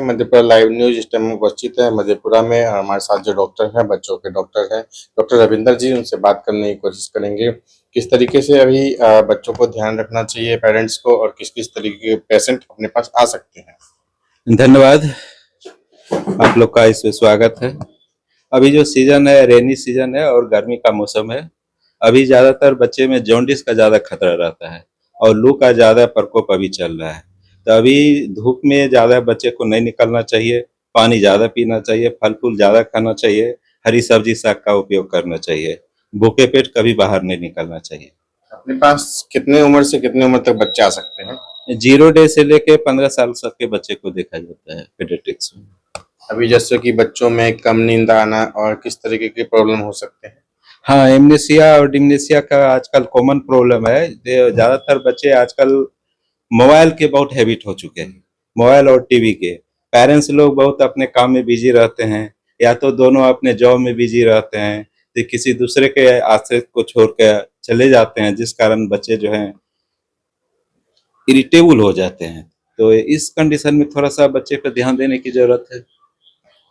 Madhepura live news इस time उपस्थित है मधेपुरा में। हमारे साथ जो डॉक्टर हैं, बच्चों के डॉक्टर हैं, डॉक्टर रविंदर जी, उनसे बात करने की कोशिश करेंगे किस तरीके से अभी बच्चों को ध्यान रखना चाहिए पेरेंट्स को, और किस किस तरीके के पेशेंट अपने पास आ सकते हैं। धन्यवाद, आप लोग का इसमें स्वागत है। अभी जो सीजन है रेनी सीजन है और गर्मी का मौसम है। अभी ज्यादातर बच्चे में जॉन्डिस का ज्यादा खतरा रहता है और लू का ज्यादा प्रकोप अभी चल रहा है। तो अभी धूप में ज्यादा बच्चे को नहीं निकलना चाहिए, पानी ज्यादा पीना चाहिए, फल फूल ज्यादा खाना चाहिए, हरी सब्जी साग का उपयोग करना चाहिए, भूखे पेट कभी बाहर नहीं निकलना चाहिए। अपने पास कितने उम्र से कितने उम्र तक बच्चे आ सकते हैं? 0 डे से लेके 15 साल तक के बच्चे को देखा जाता है पीडियाट्रिक्स में। अभी जैसे कि बच्चों में कम नींद आना और किस तरीके के प्रॉब्लम हो सकते हैं? हाँ, एमनेसिया और डिमनेसिया का आजकल कॉमन प्रॉब्लम है। ज्यादातर बच्चे आजकल मोबाइल के बहुत हैबिट हो चुके हैं, मोबाइल और टीवी के। पेरेंट्स लोग बहुत अपने काम में बिजी रहते हैं, या तो दोनों अपने जॉब में बिजी रहते हैं, तो किसी दूसरे के आश्रित को छोड़ के चले जाते हैं, जिस कारण बच्चे जो हैं इरिटेबल हो जाते हैं। तो इस कंडीशन में थोड़ा सा बच्चे पर ध्यान देने की जरूरत है।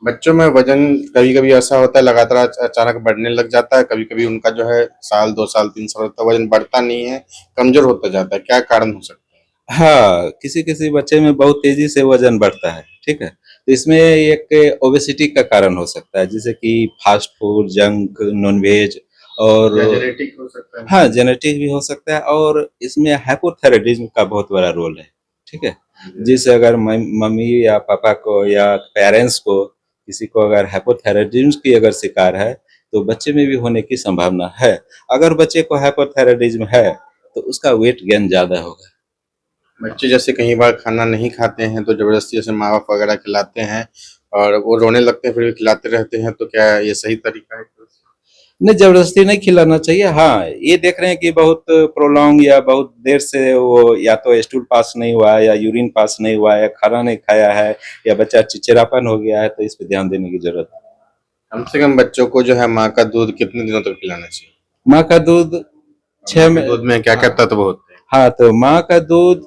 बच्चों में वजन कभी कभी ऐसा होता है लगातार अचानक बढ़ने लग जाता है, कभी कभी उनका जो है साल 2 साल 3 साल तक वजन बढ़ता नहीं है, कमजोर होता जाता है, क्या कारण हो सकता है? हाँ, किसी किसी बच्चे में बहुत तेजी से वजन बढ़ता है, ठीक है। तो इसमें एक ओबेसिटी का कारण हो सकता है, जैसे कि फास्ट फूड, जंक, नॉनवेज, और या जेनेटिक हो सकता है? हाँ, जेनेटिक भी हो सकता है। और इसमें हाइपोथायराइडिज्म का बहुत बड़ा रोल है, ठीक है। जिससे अगर मम्मी या पापा को या पेरेंट्स को किसी को अगर हाइपोथायराइडिज्म की अगर शिकार है, तो बच्चे में भी होने की संभावना है। अगर बच्चे को हाइपोथायराइडिज्म है तो उसका वेट गेन ज्यादा होगा। बच्चे जैसे कई बार खाना नहीं खाते हैं तो जबरदस्ती जैसे माँ बाप वगैरह खिलाते हैं और वो रोने लगते हैं, फिर भी खिलाते रहते हैं, तो क्या ये सही तरीका है? नहीं, जबरदस्ती नहीं खिलाना चाहिए। हाँ, ये देख रहे हैं कि बहुत प्रोलॉन्ग या बहुत देर से वो या तो स्टूल पास नहीं हुआ है, या यूरिन पास नहीं हुआ है, या खाना नहीं खाया है, या बच्चा चिड़चिड़ापन हो गया है, तो इस पे ध्यान देने की जरूरत है। कम से कम बच्चों को जो है माँ का दूध कितने दिनों तक पिलाना चाहिए? माँ का दूध और छह माँ के में दूध में क्या क्या तत्व होते हैं? हाँ, तो माँ का दूध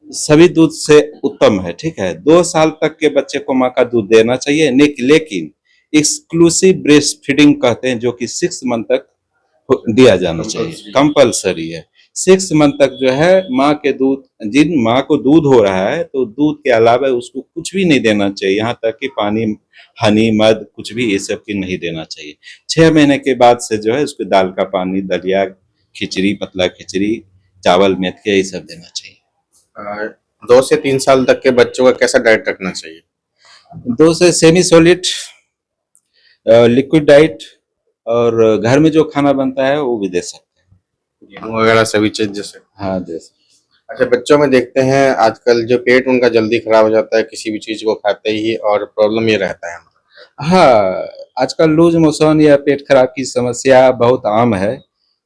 सभी दूध से उत्तम है, ठीक है। 2 साल तक के बच्चे को माँ का दूध देना चाहिए, लेकिन एक्सक्लूसिव ब्रेस्ट फीडिंग कहते हैं, जो कि 6 मंथ तक दिया जाना चाहिए, कंपलसरी है। 6 मंथ तक जो है माँ के दूध, जिन माँ को दूध हो रहा है तो दूध के अलावा उसको कुछ भी नहीं देना चाहिए, यहाँ तक कि पानी, हनी, मध, कुछ भी ये सब की नहीं देना चाहिए। 6 महीने के बाद से जो है उसको दाल का पानी, दलिया, खिचड़ी, पतला खिचड़ी, चावल, मेथी, ये सब देना चाहिए। 2 से 3 साल तक के बच्चों का कैसा डाइट रखना चाहिए? 2 से सेमी सॉलिड लिक्विड डाइट, और घर में जो खाना बनता है वो भी दे सकते हैं। गेहूँ वगैरह सभी चीज जैसे? हाँ, दे सकते। अच्छा, बच्चों में देखते हैं आजकल जो पेट उनका जल्दी खराब हो जाता है किसी भी चीज को खाते ही, और प्रॉब्लम ये रहता है। हाँ, आजकल लूज मोशन या पेट खराब की समस्या बहुत आम है।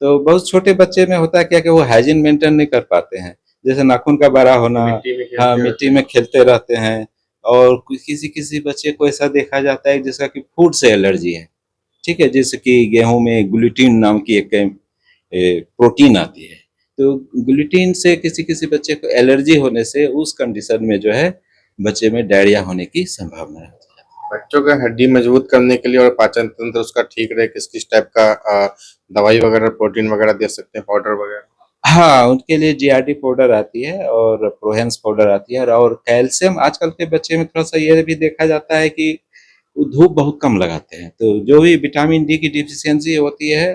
तो बहुत छोटे बच्चे में होता है क्या कि वो हाइजीन मेंटेन नहीं कर पाते हैं, जैसे नाखून का बड़ा होना। मिट्टी में हाँ, खेलते मिट्टी रहते में खेलते रहते हैं। और किसी किसी बच्चे को ऐसा देखा जाता है जिसका कि फूड से एलर्जी है, ठीक है। जैसे कि गेहूं में ग्लूटीन नाम की एक प्रोटीन आती है। तो ग्लूटीन से किसी किसी बच्चे को एलर्जी होने से उस कंडीशन में जो है बच्चे में डायरिया होने की संभावना है। बच्चों का हड्डी मजबूत करने के लिए और पाचन तंत्र उसका ठीक रहे, किस किस टाइप का दवाई वगैरह, प्रोटीन वगैरह दे सकते हैं, पाउडर वगैरह? हाँ, उनके लिए जीआरडी पाउडर आती है और प्रोहेंस पाउडर आती है। और कैल्शियम आजकल के बच्चे में थोड़ा सा ये भी देखा जाता है कि वो धूप बहुत कम लगाते हैं, तो जो भी विटामिन डी की डिफिशियंसी होती है,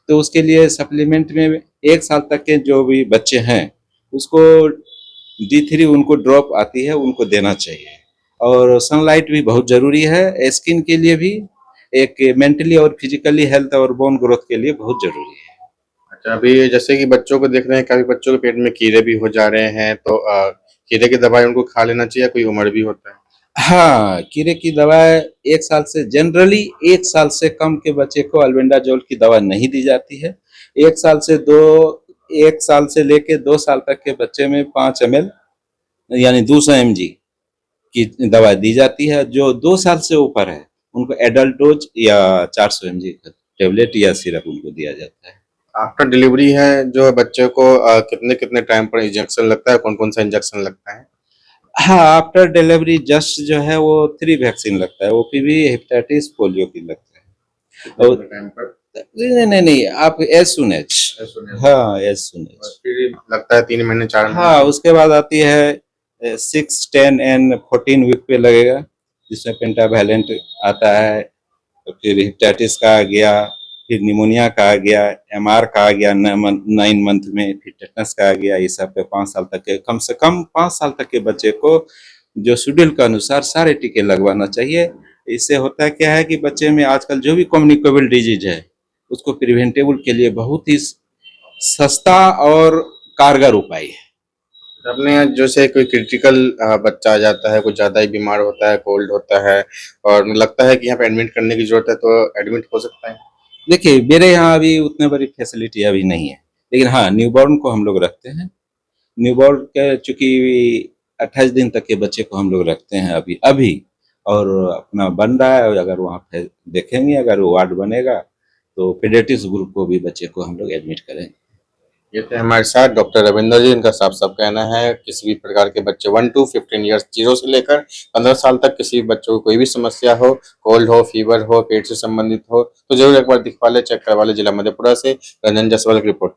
तो उसके लिए सप्लीमेंट में 1 साल तक के जो भी बच्चे हैं उसको D3 उनको ड्रॉप आती है, उनको देना चाहिए। और सनलाइट भी बहुत जरूरी है स्किन के लिए भी, एक मेंटली और फिजिकली हेल्थ और बोन ग्रोथ के लिए बहुत जरूरी है। अच्छा, अभी जैसे कि बच्चों को देख रहे हैं काफी बच्चों के पेट में कीड़े भी हो जा रहे हैं, तो कीड़े की दवाई उनको खा लेना चाहिए, कोई उम्र भी होता है? हाँ, कीड़े की दवा 1 साल से, जनरली 1 साल से कम के बच्चे को अल्बेंडाजोल की दवा नहीं दी जाती है। 1 साल से लेके 2 साल तक के बच्चे में 5 ml यानी 200 mg की दवा दी जाती है। जो 2 साल से ऊपर है उनको एडल्ट डोज या 400 mg का टेबलेट या सिरप उनको दिया जाता है। आफ्टर डिलीवरी है जो बच्चे को कितने कितने टाइम पर इंजेक्शन लगता है, कौन कौन सा इंजेक्शन लगता है? हाँ, आफ्टर डिलीवरी जस्ट जो है वो 3 वैक्सीन लगता है, ओपीवी, हेपेटाइटिस, पोलियो की लगता है। और टाइम पर नहीं, आप एज सुन एज, हाँ एज सुन एज। फिर लगता है 3 महीने 4 महीने। हाँ, उसके बाद आती है 6, 10 एंड 14 वीक पे लगेगा, जिसमें पेंटावैलेंट आता है, तो फिर हेपेटाइटिस का आ गया, फिर निमोनिया का आ गया, एमआर का आ गया 9 मंथ में, फिर टेटनस का आ गया। ये सब पे 5 साल तक के, कम से कम 5 साल तक के बच्चे को जो शेड्यूल के अनुसार सारे टीके लगवाना चाहिए। इससे होता है क्या है कि बच्चे में आजकल जो भी कम्युनिकेबल डिजीज है, उसको प्रिवेंटेबल के लिए बहुत ही सस्ता और कारगर उपाय है। अपने यहाँ जैसे कोई क्रिटिकल बच्चा आ जाता है, कुछ ज्यादा ही बीमार होता है, कोल्ड होता है और लगता है कि यहाँ पे एडमिट करने की जरूरत है, तो एडमिट हो सकता है। देखिए, मेरे यहाँ अभी उतने बड़ी फैसिलिटी अभी नहीं है, लेकिन हाँ न्यूबॉर्न को हम लोग रखते हैं। न्यूबॉर्न के चूंकि 28 दिन तक के बच्चे को हम लोग रखते हैं अभी अभी, और अपना बन रहा है। अगर वहाँ पे देखेंगे, अगर वार्ड बनेगा तो पीडियाट्रिक्स ग्रुप को भी बच्चे को हम लोग एडमिट करेंगे। ये थे हमारे साथ डॉक्टर रविंदर जी। इनका साफ साफ कहना है किसी भी प्रकार के बच्चे 1 to 15 ईयर्स, 0 से लेकर 15 साल तक किसी भी बच्चों को कोई भी समस्या हो, कोल्ड हो, फीवर हो, पेट से संबंधित हो, तो जरूर एक बार दिखवा ले, चेक करवा ले। जिला मधेपुरा से रंजन जायसवाल की रिपोर्ट।